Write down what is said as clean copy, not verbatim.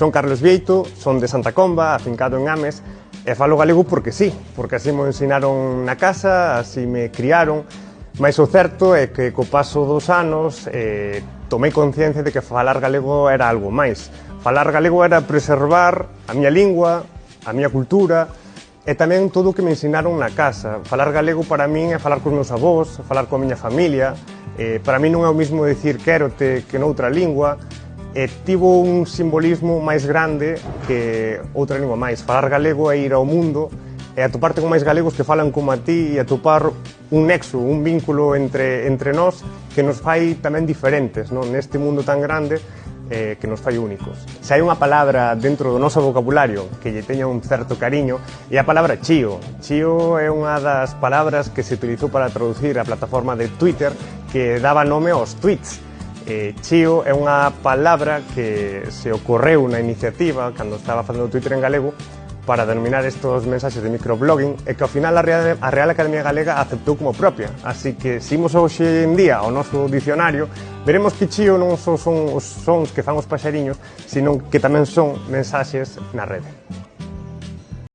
Son Carlos Vieito, son de Santa Comba, afincado en Ames, e falo galego porque sí, porque así me ensinaron na casa, así me criaron, mas o certo é que co paso dos anos tomei conciencia de que falar galego era algo máis. Falar galego era preservar a miña lingua, a miña cultura, e tamén todo o que me ensinaron na casa. Falar galego para min é falar cos meus avós, falar coa miña familia. Para min non é o mismo dicir quérote que noutra lingua. Tivo un simbolismo máis grande que outra lingua máis. Falar galego é ir ao mundo e atoparte con máis galegos que falan como a ti e atopar un nexo, un vínculo entre nós que nos fai tamén diferentes, non? Neste mundo tan grande que nos fai únicos. Se hai unha palabra dentro do noso vocabulario que lle teña un certo cariño é a palabra chío. Chío é unha das palabras que se utilizou para traducir a plataforma de Twitter que daba nome aos tweets. Chío é unha palabra que se ocorreu na iniciativa cando estaba facendo Twitter en galego para denominar estos mensaxes de microblogging e que ao final a Real Academia Galega aceptou como propia. Así que se imos hoxe en día ao noso dicionario, veremos que chío non só son os sons que fan os paxariños, sino que tamén son mensaxes na rede.